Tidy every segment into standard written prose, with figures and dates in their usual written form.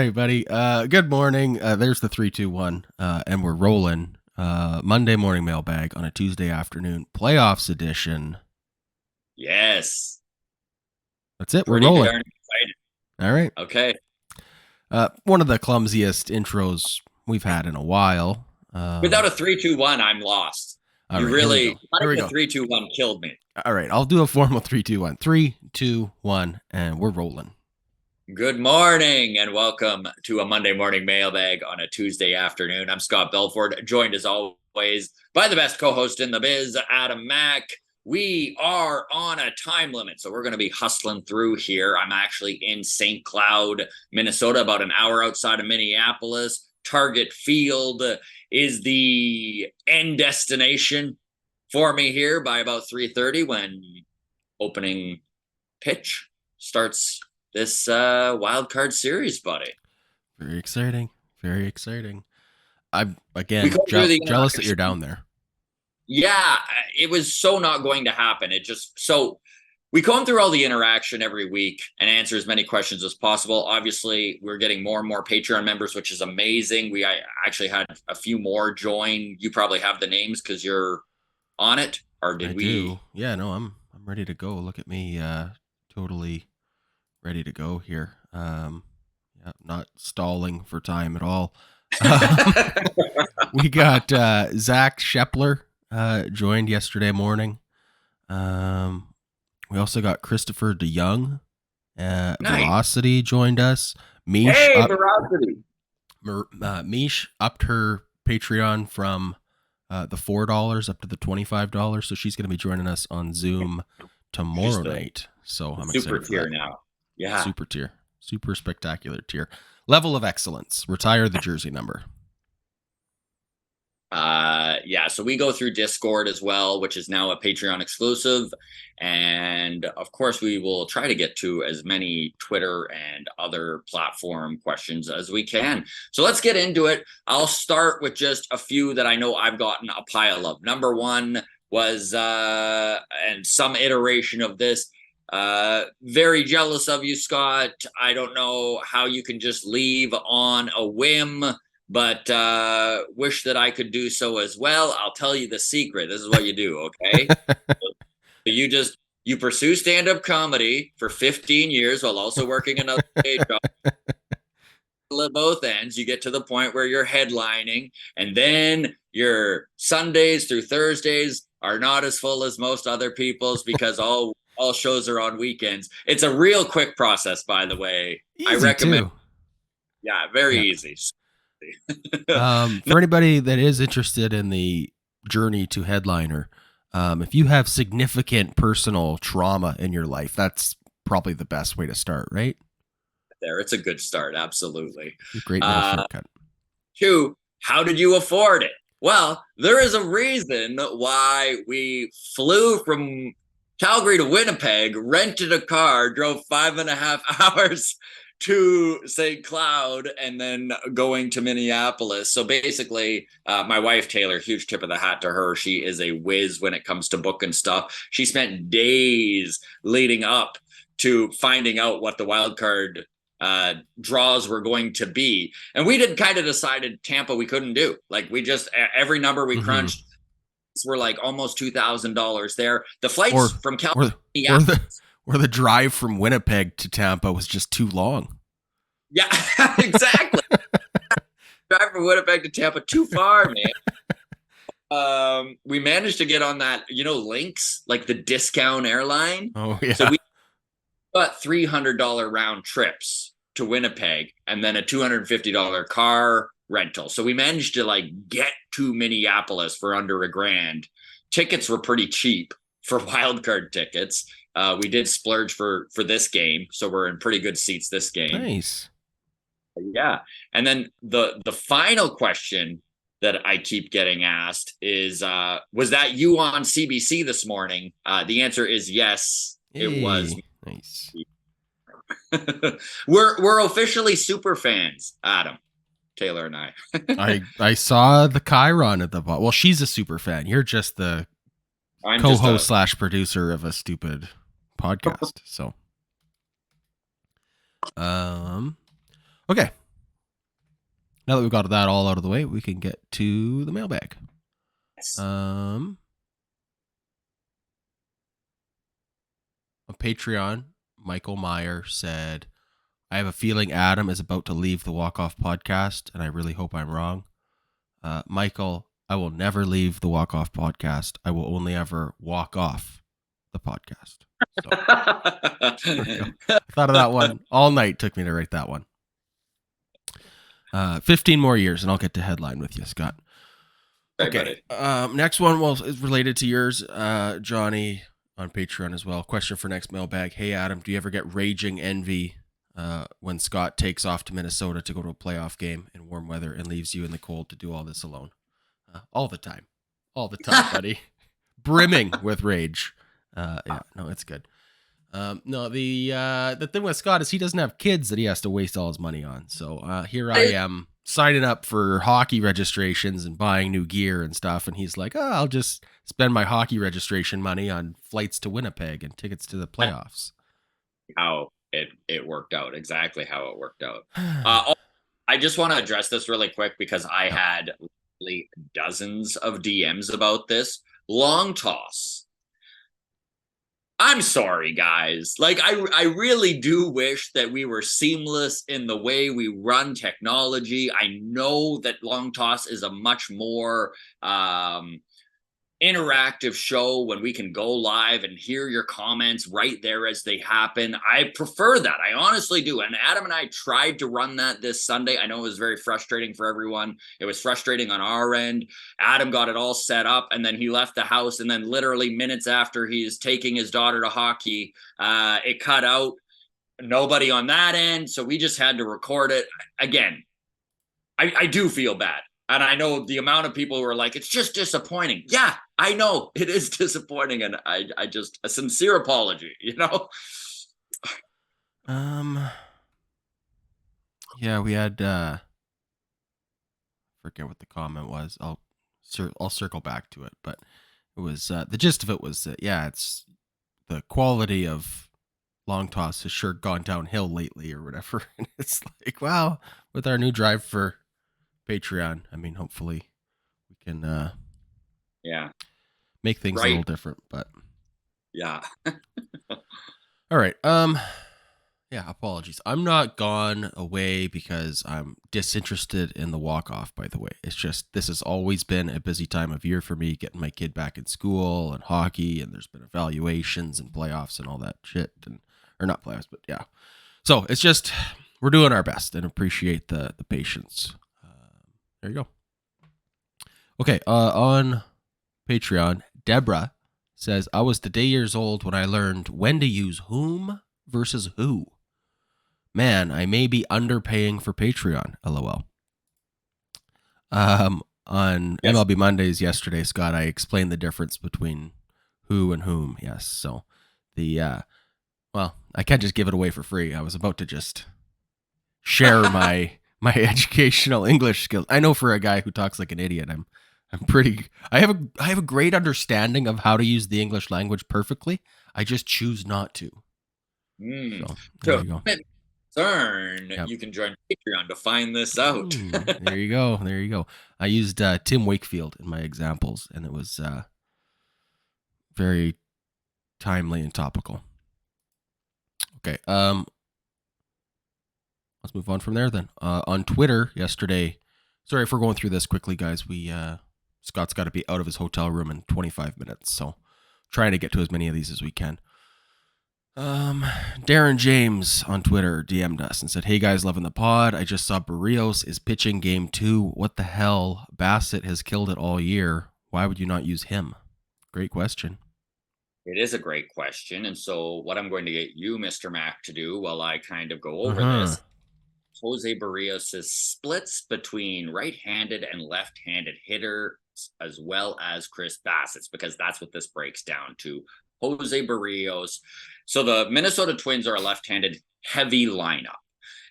right, buddy. Good morning. There's the 3-2-1, and we're rolling. Monday morning mailbag on a Tuesday afternoon, playoffs edition. Yes. That's it. Pretty We're rolling. darn excited. All right. Okay. One of the clumsiest intros we've had in a while. Without a 3-2-1, I'm lost. You really, here we go. 3-2-1 killed me. All right. I'll do a formal 3-2-1. 3-2-1, and we're rolling. Good morning and welcome to a Monday morning mailbag on a Tuesday afternoon. I'm Scott Belford, joined as always by the best co-host in the biz, Adam Mack. We are on a time limit, so we're going to be hustling through here. I'm actually in St. Cloud, Minnesota, about an hour outside of Minneapolis. Target Field is the end destination for me here by about 3:30 when opening pitch starts this Wildcard series, buddy. Very exciting. Very exciting. I'm, again, jealous that you're down there. Yeah, it was so not going to happen. We comb through all the interaction every week and answer as many questions as possible. Obviously, we're getting more and more Patreon members, which is amazing. I actually had a few more join. You probably have the names because you're on it, or did we? Do. Yeah, no, I'm ready to go. Look at me, totally ready to go here. Not stalling for time at all. We got Zach Shepler joined yesterday morning. We also got Christopher DeYoung. Nice. Velocity joined us. Mish Velocity. Mish upped her Patreon from the $4 up to the $25, so she's going to be joining us on Zoom tomorrow night. So I'm excited. Super tier now. Yeah. Super tier. Super spectacular tier. Level of excellence. Retire the jersey number. So we go through Discord as well, which is now a Patreon exclusive. And of course, we will try to get to as many Twitter and other platform questions as we can. So let's get into it. I'll start with just a few that I know I've gotten a pile of. Number one was, and some iteration of this, very jealous of you, Scott. I don't know how you can just leave on a whim, but wish that I could do so as well. I'll tell you the secret. This is what you do, okay? You pursue stand-up comedy for 15 years while also working another day job. At both ends, you get to the point where you're headlining, and then your Sundays through Thursdays are not as full as most other people's because all shows are on weekends. It's a real quick process, by the way. Easy I recommend. Too. Yeah, very easy. For anybody that is interested in the journey to headliner, if you have significant personal trauma in your life, that's probably the best way to start, right? It's a good start. Absolutely. Great little shortcut. 2, how did you afford it? Well, there is a reason why we flew from Calgary to Winnipeg, rented a car, drove 5.5 hours to St. Cloud, and then going to Minneapolis. So basically, my wife, Taylor, huge tip of the hat to her. She is a whiz when it comes to booking stuff. She spent days leading up to finding out what the Wildcard draws were going to be. And we decided Tampa we couldn't do. Like, we just, every number we crunched were like almost $2,000 there. The flights from California. Or the drive from Winnipeg to Tampa was just too long. Yeah, exactly. Drive from Winnipeg to Tampa, too far, man. We managed to get on that, Lynx, like the discount airline. Oh, yeah. So we got $300 round trips to Winnipeg and then a $250 car rental. So we managed to get to Minneapolis for under $1,000. Tickets were pretty cheap for wildcard tickets. We did splurge for this game, so we're in pretty good seats this game. Nice. Yeah. And then the final question that I keep getting asked is, was that you on CBC this morning? The answer is yes, it was. Nice. We're officially super fans, Adam, Taylor, and I. I saw the Chiron at the bottom. Well, she's a super fan. You're just the co-host / producer of a stupid podcast. So, okay. Now that we've got that all out of the way, we can get to the mailbag. Yes. On Patreon, Michael Meyer said, I have a feeling Adam is about to leave the Walk Off podcast, and I really hope I'm wrong. Michael, I will never leave the Walk Off podcast. I will only ever walk off the podcast. So, there we go. I thought of that one all night. Took me to write that one. 15 more years, and I'll get to headline with you, Scott. Okay. Next one is related to yours, Johnny, on Patreon as well. Question for next mailbag. Hey, Adam, do you ever get raging envy when Scott takes off to Minnesota to go to a playoff game in warm weather and leaves you in the cold to do all this alone? All the time. All the time, buddy. Brimming with rage. Yeah, no, it's good. No, the thing with Scott is he doesn't have kids that he has to waste all his money on. So here I am signing up for hockey registrations and buying new gear and stuff. And he's like, I'll just spend my hockey registration money on flights to Winnipeg and tickets to the playoffs. How it worked out. Exactly how it worked out. I just want to address this really quick because I had literally dozens of DMs about this. Long toss. I'm sorry, guys. Like, I really do wish that we were seamless in the way we run technology. I know that long toss is a much more interactive show when we can go live and hear your comments right there as they happen. I prefer that. I honestly do. And Adam and I tried to run that this Sunday. I know it was very frustrating for everyone. It was frustrating on our end. Adam got it all set up and then he left the house. And then literally minutes after he's taking his daughter to hockey, it cut out. Nobody on that end. So we just had to record it. Again, I do feel bad. And I know the amount of people who are like, it's just disappointing. Yeah, I know it is disappointing. And I just, a sincere apology, you know? Yeah, we had, forget what the comment was. I'll circle back to it, but it was, the gist of it was that, yeah, it's the quality of long toss has sure gone downhill lately or whatever. And it's like, wow, with our new drive for Patreon, I mean, hopefully we can make things a little different, but yeah. All right. Yeah, apologies. I'm not gone away because I'm disinterested in the walk-off, by the way. It's just this has always been a busy time of year for me, getting my kid back in school and hockey, and there's been evaluations and playoffs and all that shit, or not playoffs, but yeah. So it's just we're doing our best and appreciate the patience. There you go. Okay, on Patreon, Deborah says, I was today years old when I learned when to use whom versus who. Man, I may be underpaying for Patreon, lol. On MLB Mondays yesterday, Scott, I explained the difference between who and whom. Yes, so well, I can't just give it away for free. I was about to just share my educational English skills. I know for a guy who talks like an idiot, I have a great understanding of how to use the English language perfectly. I just choose not to. So there you go. You can join Patreon to find this out. There you go. I used Tim Wakefield in my examples, and it was very timely and topical. Okay. Let's move on from there then. On Twitter yesterday, sorry if we're going through this quickly, guys. Scott's got to be out of his hotel room in 25 minutes, so trying to get to as many of these as we can. Darren James on Twitter DM'd us and said, hey guys, loving the pod. I just saw Barrios is pitching game 2. What the hell? Bassett has killed it all year. Why would you not use him? Great question. It is a great question. And so what I'm going to get you, Mr. Mac, to do while I kind of go over this, Jose Barrios' splits between right-handed and left-handed hitter, as well as Chris Bassett's, because that's what this breaks down to. Jose Barrios. So the Minnesota Twins are a left-handed heavy lineup.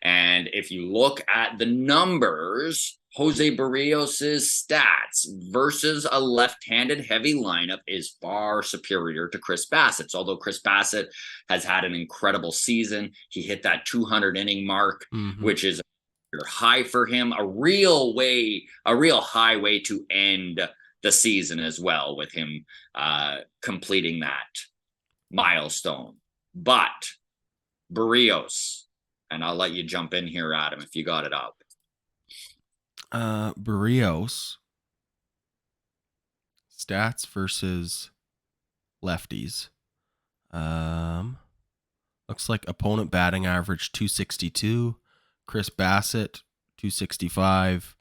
And if you look at the numbers, Jose Barrios' stats versus a left-handed heavy lineup is far superior to Chris Bassett's. Although Chris Bassett has had an incredible season. He hit that 200 inning mark, which is high for him, a real high way to end the season as well, with him completing that milestone. But Barrios, and I'll let you jump in here, Adam, if you got it up. Barrios stats versus lefties. Looks like opponent batting average 262, Chris Bassett 265.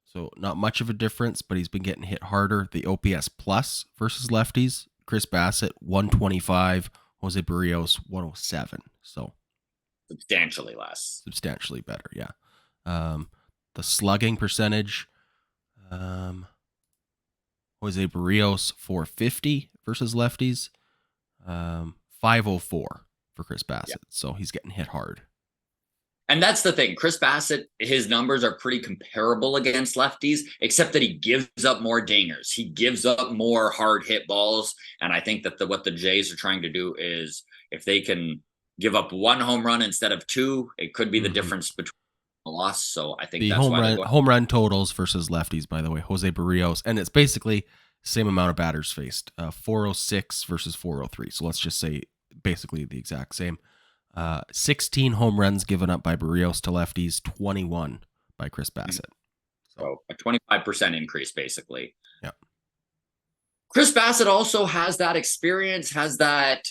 So not much of a difference, but he's been getting hit harder. The OPS plus versus lefties, Chris Bassett 125, Jose Barrios 107. So substantially less. Substantially better, yeah. The slugging percentage, Jose Barrios 450 versus lefties, 504 for Chris Bassett. Yeah. So he's getting hit hard. And that's the thing. Chris Bassett, his numbers are pretty comparable against lefties, except that he gives up more dingers. He gives up more hard hit balls. And I think that what the Jays are trying to do is, if they can give up one home run instead of two, it could be the difference between a loss. So I think the that's home run totals versus lefties, by the way, Jose Barrios, and it's basically same amount of batters faced, 406 versus 403. So let's just say basically the exact same. 16 home runs given up by Barrios to lefties, 21 by Chris Bassett. So a 25% increase, basically. Yeah. Chris Bassett also has that experience, has that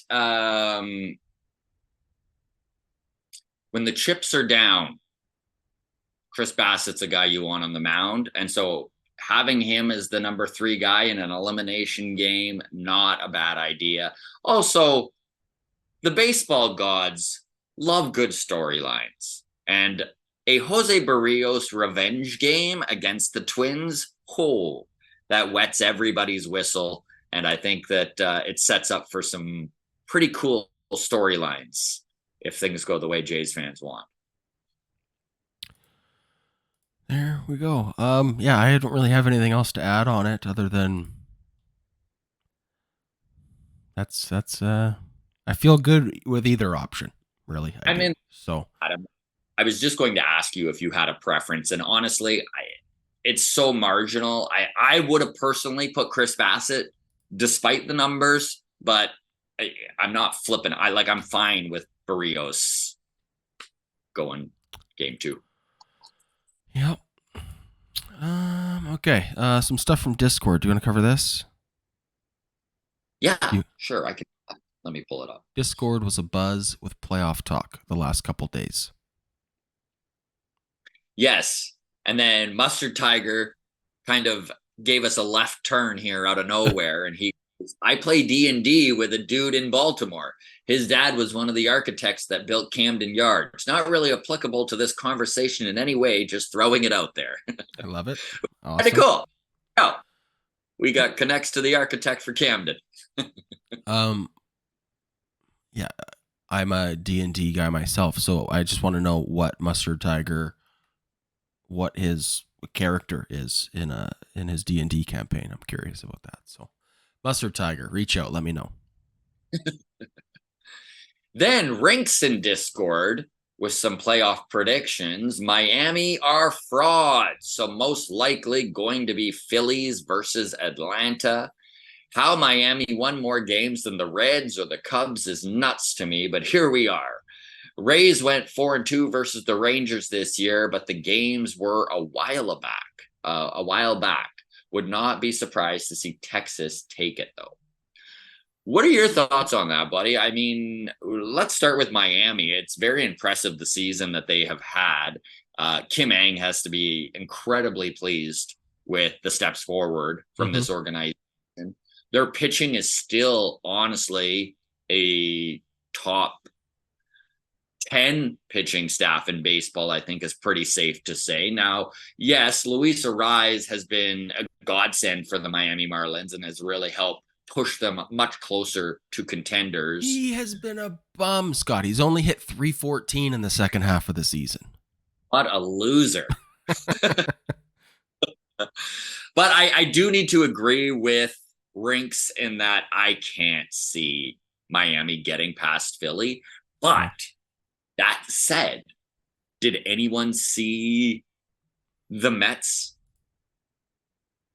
when the chips are down, Chris Bassett's a guy you want on the mound. And so having him as the number 3 guy in an elimination game, not a bad idea. Also, the baseball gods love good storylines. And a Jose Barrios revenge game against the Twins, that wets everybody's whistle. And I think that it sets up for some pretty cool storylines if things go the way Jays fans want. There we go. Yeah, I don't really have anything else to add on it other than that's I feel good with either option, really. I mean, so Adam, I was just going to ask you if you had a preference, and honestly, it's so marginal. I would have personally put Chris Bassett despite the numbers, but I'm not flipping. I'm fine with Barrios going game 2. Yep. Okay. Some stuff from Discord. Do you want to cover this? Yeah, sure. I can. Let me pull it up. Discord was a buzz with playoff talk the last couple days. Yes. And then Mustard Tiger kind of gave us a left turn here out of nowhere. And I play D&D with a dude in Baltimore. His dad was one of the architects that built Camden Yard. It's not really applicable to this conversation in any way, just throwing it out there. I love it. Awesome. Pretty cool. Oh, we got connects to the architect for Camden. Yeah, I'm a D&D guy myself, so I just want to know what Mustard Tiger, what his character is in his D&D campaign. I'm curious about that. So, Mustard Tiger, reach out, let me know. Then Rinks in Discord with some playoff predictions. Miami are frauds, so most likely going to be Phillies versus Atlanta. How Miami won more games than the Reds or the Cubs is nuts to me, but here we are. Rays went 4-2 versus the Rangers this year, but the games were a while back. Would not be surprised to see Texas take it, though. What are your thoughts on that, buddy? I mean, let's start with Miami. It's very impressive, the season that they have had. Kim Ang has to be incredibly pleased with the steps forward from this organization. Their pitching is still, honestly, a top 10 pitching staff in baseball, I think is pretty safe to say. Now, yes, Luis Arraez has been a godsend for the Miami Marlins and has really helped push them much closer to contenders. He has been a bum, Scott. He's only hit .314 in the second half of the season. What a loser. But I do need to agree with Rinks in that I can't see Miami getting past Philly. But that said, did anyone see the Mets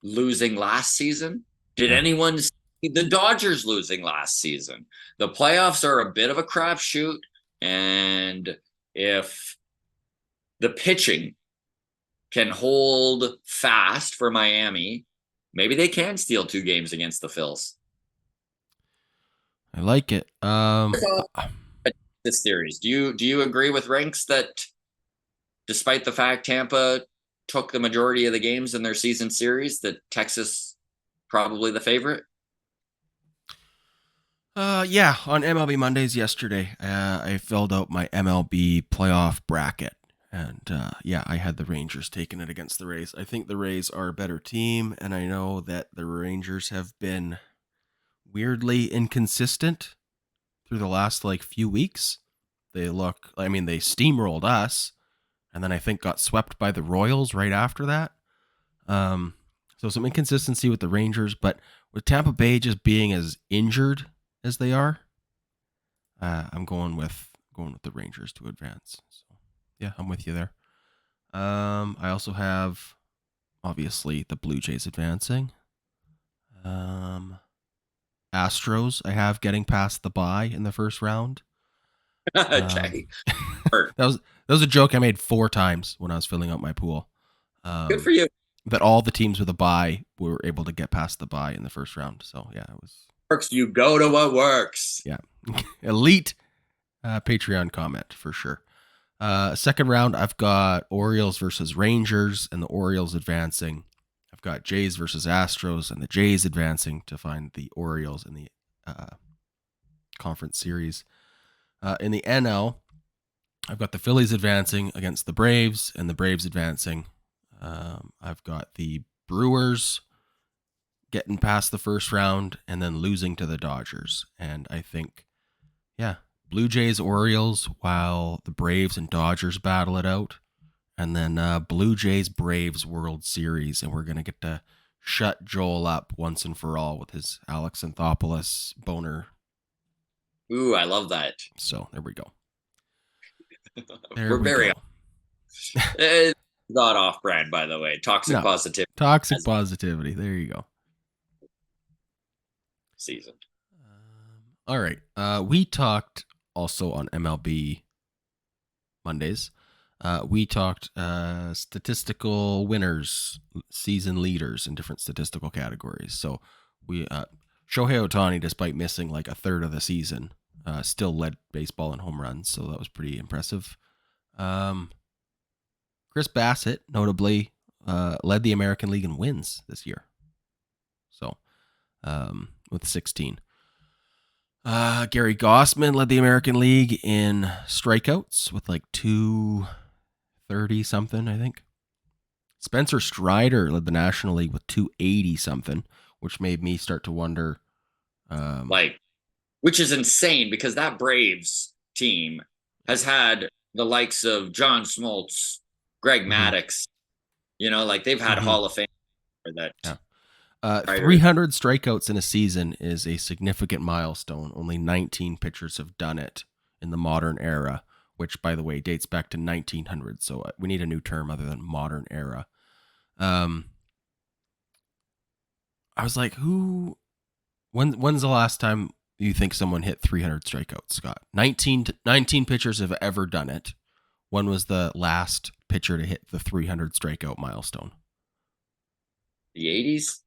losing last season? Did anyone see the Dodgers losing last season? The playoffs are a bit of a crapshoot, and if the pitching can hold fast for Miami, maybe they can steal 2 games against the Phils. I like it. This series, do you agree with Rinks that despite the fact Tampa took the majority of the games in their season series, that Texas probably the favorite? Yeah, on MLB Mondays yesterday, I filled out my MLB Playoff Bracket. And yeah, I had the Rangers taking it against the Rays. I think the Rays are a better team, and I know that the Rangers have been weirdly inconsistent through the last few weeks. They steamrolled us, and then I think got swept by the Royals right after that. So some inconsistency with the Rangers, but with Tampa Bay just being as injured as they are, I'm going with the Rangers to advance. So yeah, I'm with you there. I also have obviously the Blue Jays advancing. Astros, I have getting past the bye in the first round. Okay. That was a joke I made 4 times when I was filling out my pool. Good for you. That all the teams with a bye were able to get past the bye in the first round. So yeah, it was works. You go to what works. Yeah, elite Patreon comment for sure. Second round, I've got Orioles versus Rangers, and the Orioles advancing. I've got Jays versus Astros, and the Jays advancing to find the Orioles in the conference series. In the NL, I've got the Phillies advancing against the Braves, and the Braves advancing. I've got the Brewers getting past the first round and then losing to the Dodgers. And I think, yeah, Blue Jays, Orioles, while the Braves and Dodgers battle it out. And then Blue Jays, Braves World Series. And we're going to get to shut Joel up once and for all with his Alex Anthopoulos boner. Ooh, I love that. So there we go. We're very it's not off brand, by the way. Toxic positivity. Toxic positivity. There you go. Season. All right. We talked also on MLB Mondays. We talked statistical winners, season leaders in different statistical categories. So we Shohei Ohtani, despite missing like a third of the season, still led baseball in home runs. So that was pretty impressive. Chris Bassett, notably, led the American League in wins this year. So with 16. Gary Gossman led the American League in strikeouts with like 230 something, I think. Spencer Strider led the National League with 280 something, which made me start to wonder. Which is insane because that Braves team has had the likes of John Smoltz, Greg Maddux, they've had Hall of Fame for that. Yeah. 300 strikeouts in a season is a significant milestone. Only 19 pitchers have done it in the modern era, which, by the way, dates back to 1900. So we need a new term other than modern era. I was like, when's the last time you think someone hit 300 strikeouts, Scott? 19 pitchers have ever done it. When was the last pitcher to hit the 300 strikeout milestone? The 80s?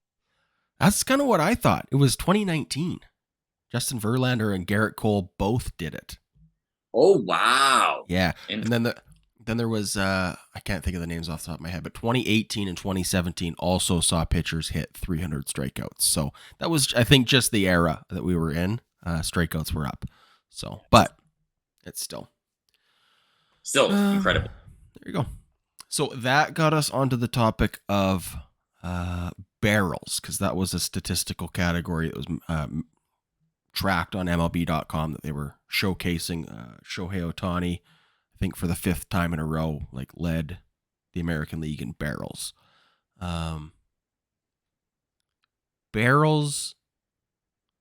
That's kind of what I thought. It was 2019. Justin Verlander and Garrett Cole both did it. Oh, wow. Yeah. And then there was, I can't think of the names off the top of my head, but 2018 and 2017 also saw pitchers hit 300 strikeouts. So that was, I think, just the era that we were in. Strikeouts were up. So, but it's still incredible. There you go. So that got us onto the topic of barrels, because that was a statistical category that was tracked on MLB.com that they were showcasing. Shohei Ohtani, I think for the 5th time in a row, led the American League in barrels. Barrels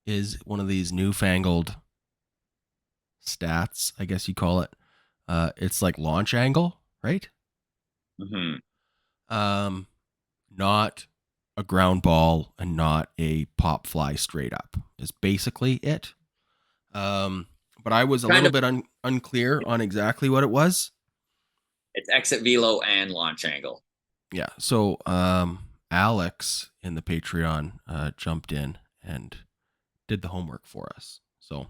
is one of these newfangled stats, I guess you call it. It's like launch angle. right? Mm-hmm. Not a ground ball and not a pop fly straight up is basically it. But I was a little bit unclear on exactly what it was. It's exit velo and launch angle. Yeah. So Alex in the Patreon jumped in and did the homework for us. So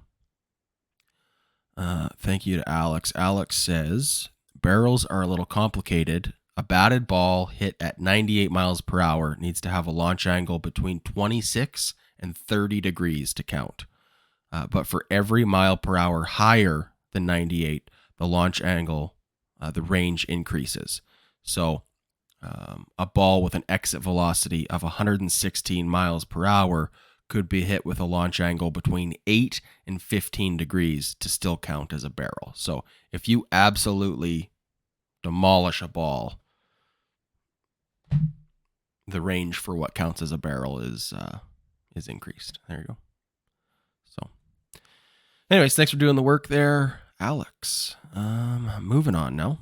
thank you to Alex. Alex says barrels are a little complicated. A batted ball hit at 98 miles per hour needs to have a launch angle between 26 and 30 degrees to count. But for every mile per hour higher than 98, the launch angle, the range increases. So a ball with an exit velocity of 116 miles per hour could be hit with a launch angle between 8 and 15 degrees to still count as a barrel. So if you absolutely demolish a ball, the range for what counts as a barrel is increased. There you go. So anyways, thanks for doing the work there, Alex. Moving on now.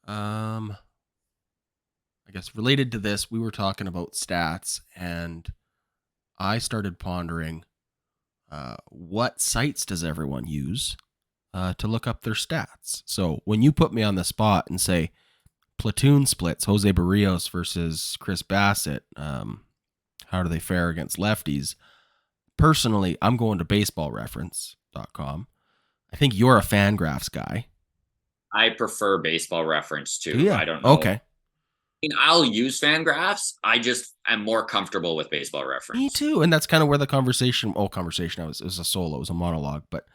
I guess related to this, we were talking about stats, and I started pondering what sites does everyone use to look up their stats. So when you put me on the spot and say platoon splits, Jose Barrios versus Chris Bassett, how do they fare against lefties? Personally, I'm going to baseballreference.com. I think you're a Fangraphs guy. I prefer Baseball Reference too. Yeah. I don't know. Okay. I mean, I'll use Fangraphs. I just am more comfortable with Baseball Reference. Me too. And that's kind of where the conversation, it was a solo, it was a monologue, but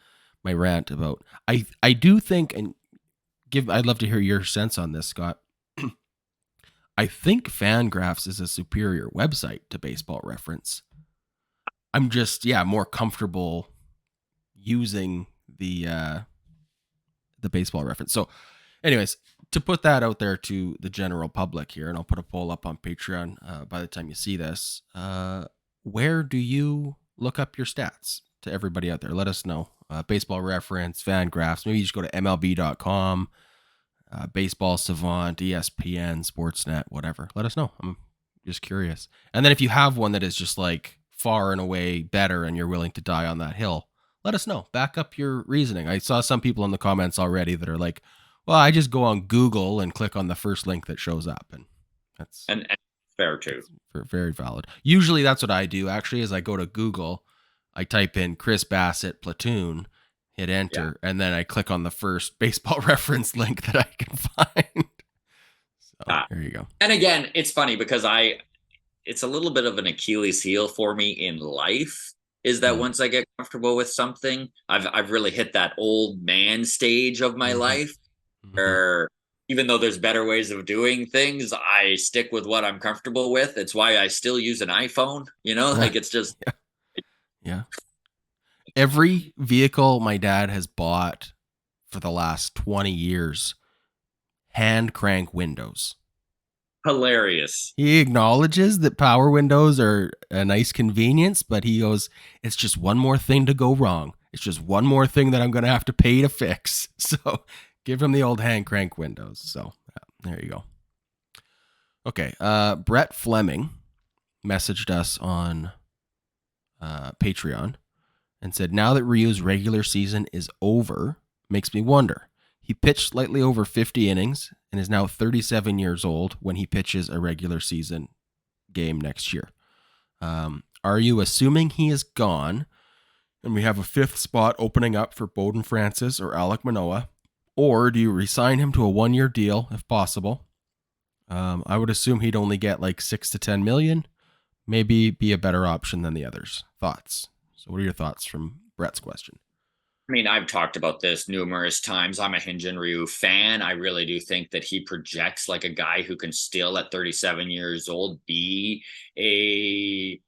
my rant about, I do think, and I'd love to hear your sense on this, Scott. I think Fangraphs is a superior website to Baseball Reference. I'm just, more comfortable using the Baseball Reference. So anyways, to put that out there to the general public here, and I'll put a poll up on Patreon by the time you see this, where do you look up your stats? To everybody out there, let us know. Baseball Reference, Fangraphs, maybe you just go to MLB.com, Baseball Savant, ESPN, Sportsnet, whatever. Let us know. I'm just curious. And then if you have one that is just like far and away better and you're willing to die on that hill, let us know. Back up your reasoning. I saw some people in the comments already that are like, well, I just go on Google and click on the first link that shows up. And that's and fair too. Very valid. Usually that's what I do actually, is I go to Google, I type in Chris Bassett platoon, hit enter, and then I click on the first Baseball Reference link that I can find. So there you go. And again, it's funny because it's a little bit of an Achilles heel for me in life, is that once I get comfortable with something, I've really hit that old man stage of my life where even though there's better ways of doing things, I stick with what I'm comfortable with. It's why I still use an iPhone, like it's just. Yeah. Every vehicle my dad has bought for the last 20 years, hand crank windows. Hilarious. He acknowledges that power windows are a nice convenience, but he goes, it's just one more thing to go wrong. It's just one more thing that I'm going to have to pay to fix. So give him the old hand crank windows. So there you go. Okay. Brett Fleming messaged us on Patreon and said, now that Ryu's regular season is over, makes me wonder. He pitched slightly over 50 innings and is now 37 years old when he pitches a regular season game next year. Are you assuming he is gone and we have a fifth spot opening up for Bowden Francis or Alec Manoa? Or do you resign him to a 1-year deal if possible? I would assume he'd only get like 6 to 10 million. Maybe be a better option than the others. Thoughts? So what are your thoughts from Brett's question? I mean, I've talked about this numerous times. I'm a Hyun-Jin Ryu fan. I really do think that he projects like a guy who can still at 37 years old be a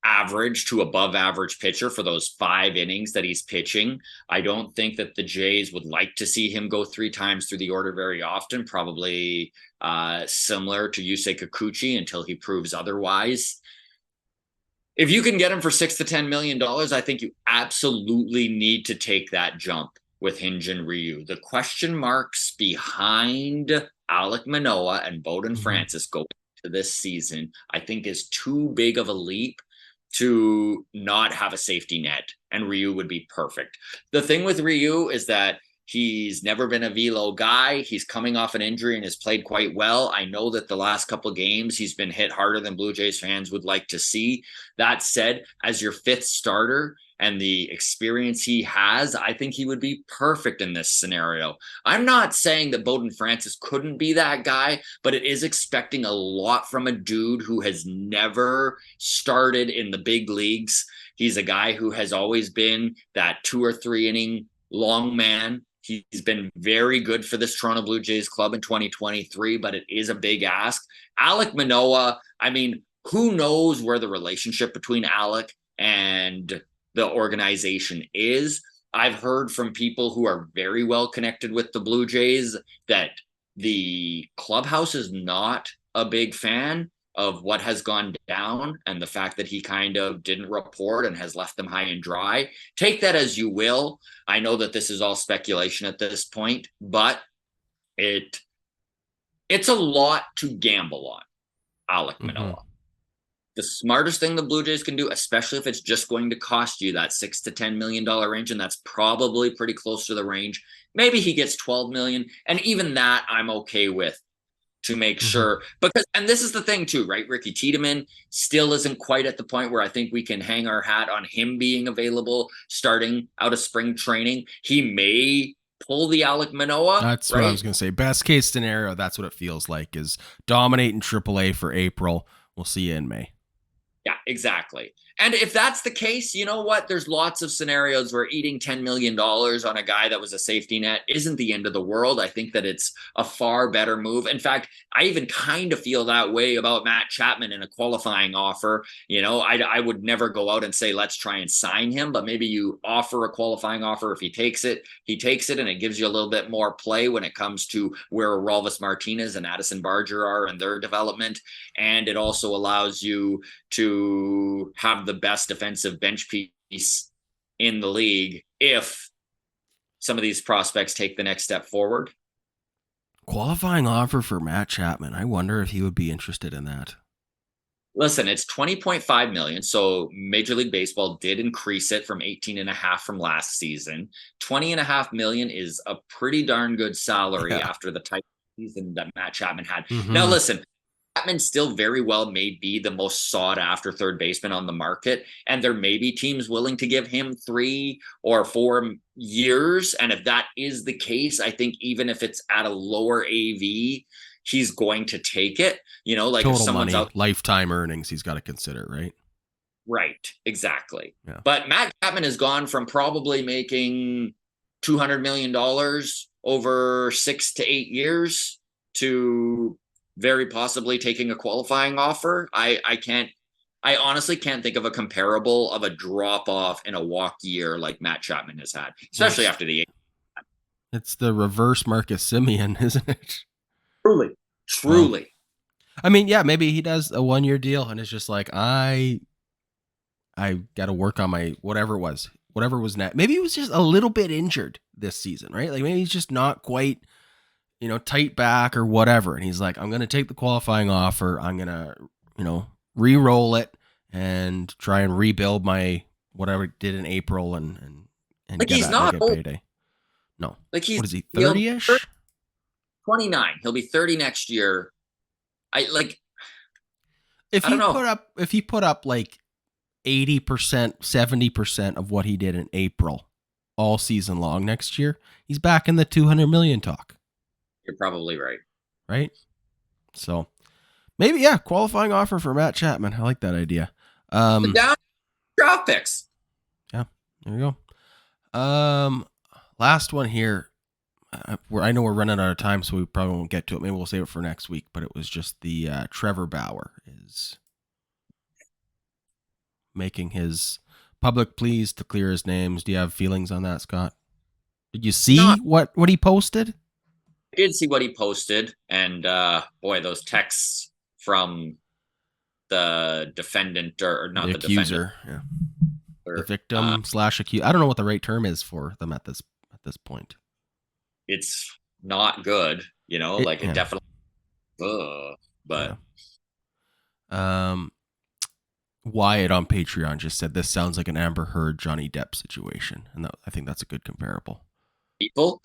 average to above average pitcher for those 5 innings that he's pitching. I don't think that the Jays would like to see him go 3 times through the order very often, probably similar to Yusei Kikuchi until he proves otherwise. If you can get him for $6 to $10 million, I think you absolutely need to take that jump. with Hinge and Ryu. The question marks behind Alec Manoa and Bowden Francis going to this season, I think, is too big of a leap to not have a safety net, and Ryu would be perfect. The thing with Ryu is that he's never been a velo guy. He's coming off an injury and has played quite well. I know that the last couple of games he's been hit harder than Blue Jays fans would like to see. That said, as your fifth starter and the experience he has, I think he would be perfect in this scenario. I'm not saying that Bowden Francis couldn't be that guy, but it is expecting a lot from a dude who has never started in the big leagues. He's a guy who has always been that 2 or 3 inning long man. He's been very good for this Toronto Blue Jays club in 2023, but it is a big ask. Alec Manoa, I mean, who knows where the relationship between Alec and the organization is. I've heard from people who are very well connected with the Blue Jays that the clubhouse is not a big fan of what has gone down and the fact that he kind of didn't report and has left them high and dry. Take that as you will. I know that this is all speculation at this point, but it's a lot to gamble on Alec Manoa. The smartest thing the Blue Jays can do, especially if it's just going to cost you that $6 to $10 million range, and that's probably pretty close to the range. Maybe he gets 12 million, and even that I'm okay with, to make sure, because, and this is the thing too, right? Ricky Tiedemann still isn't quite at the point where I think we can hang our hat on him being available starting out of spring training. He may pull the Alec Manoa. That's right? What I was going to say. Best case scenario, that's what it feels like, is dominate in AAA for April. We'll see you in May. Yeah, exactly. And if that's the case, you know what? There's lots of scenarios where eating $10 million on a guy that was a safety net isn't the end of the world. I think that it's a far better move. In fact, I even kind of feel that way about Matt Chapman in a qualifying offer. You know, I would never go out and say, let's try and sign him, but maybe you offer a qualifying offer. If he takes it, and it gives you a little bit more play when it comes to where Rolvis Martinez and Addison Barger are in their development. And it also allows you to have the best defensive bench piece in the league if some of these prospects take the next step forward. Qualifying offer for Matt Chapman. I wonder if he would be interested in that. Listen, it's $20.5 million. So Major League Baseball did increase it from 18.5 from last season. $20.5 million is a pretty darn good salary after the type of season that Matt Chapman had. Now, listen, Chapman still very well may be the most sought after third baseman on the market. And there may be teams willing to give him 3 or 4 years. And if that is the case, I think even if it's at a lower AV, he's going to take it. You know, like total if someone's money, out, lifetime earnings, he's got to consider, right? Right, exactly. Yeah. But Matt Chapman has gone from probably making $200 million over 6 to 8 years to very possibly taking a qualifying offer. I honestly can't think of a comparable of a drop off in a walk year like Matt Chapman has had, especially after the. It's the reverse Marcus Semien, isn't it? Truly. I mean, yeah, maybe he does a 1-year deal and it's just like, I got to work on my whatever was net. Maybe he was just a little bit injured this season, right? Like maybe he's just not quite, tight back or whatever. And he's like, I'm going to take the qualifying offer. I'm going to, re-roll it and try and rebuild my whatever it did in April and like he's not old. Payday. No. Like he's, what is he, 30-ish? 29. He'll be 30 next year. If he put up like 80%, 70% of what he did in April all season long next year, he's back in the 200 million talk. You're probably right. Right? So maybe, yeah, qualifying offer for Matt Chapman. I like that idea. Down draft picks. Yeah, there you go. Last one here. I know we're running out of time, so we probably won't get to it. Maybe we'll save it for next week, but it was just the Trevor Bauer is making his public pleas to clear his names. Do you have feelings on that, Scott? Did you see what he posted? I did see what he posted, and boy, those texts from the defendant or not the accuser, the victim / accused. I don't know what the right term is for them at this this point. It's not good, it definitely, but yeah. Wyatt on Patreon just said this sounds like an Amber Heard Johnny Depp situation, and I think that's a good comparable. People.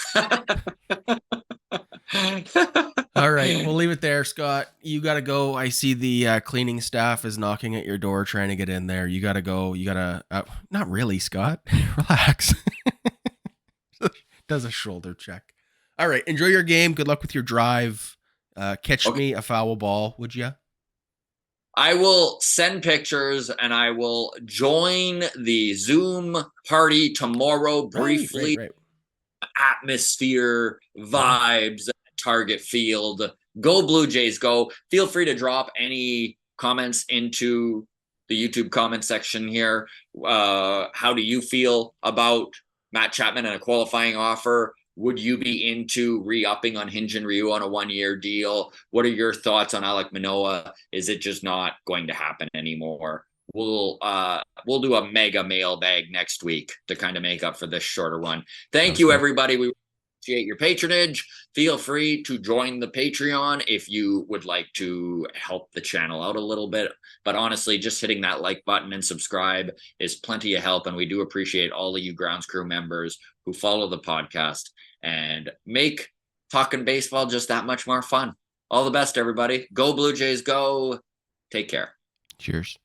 All right, we'll leave it there, Scott. You got to go. I see the cleaning staff is knocking at your door trying to get in there. You got to go. You got to not really, Scott. Relax. Does a shoulder check. All right, enjoy your game. Good luck with your drive. Catch me a foul ball, would you? I will send pictures and I will join the Zoom party tomorrow briefly. Right. Atmosphere, vibes, Target Field. Go Blue Jays, go. Feel free to drop any comments into the YouTube comment section here. How do you feel about Matt Chapman and a qualifying offer? Would you be into re-upping on Hinge and Ryu on a 1-year deal? What are your thoughts on Alec Manoa? Is it just not going to happen anymore? We'll do a mega mailbag next week to kind of make up for this shorter one. Thank you, everybody. We appreciate your patronage. Feel free to join the Patreon if you would like to help the channel out a little bit. But honestly, just hitting that like button and subscribe is plenty of help. And we do appreciate all of you Grounds Crew members who follow the podcast and make talking baseball just that much more fun. All the best, everybody. Go Blue Jays, go. Take care. Cheers.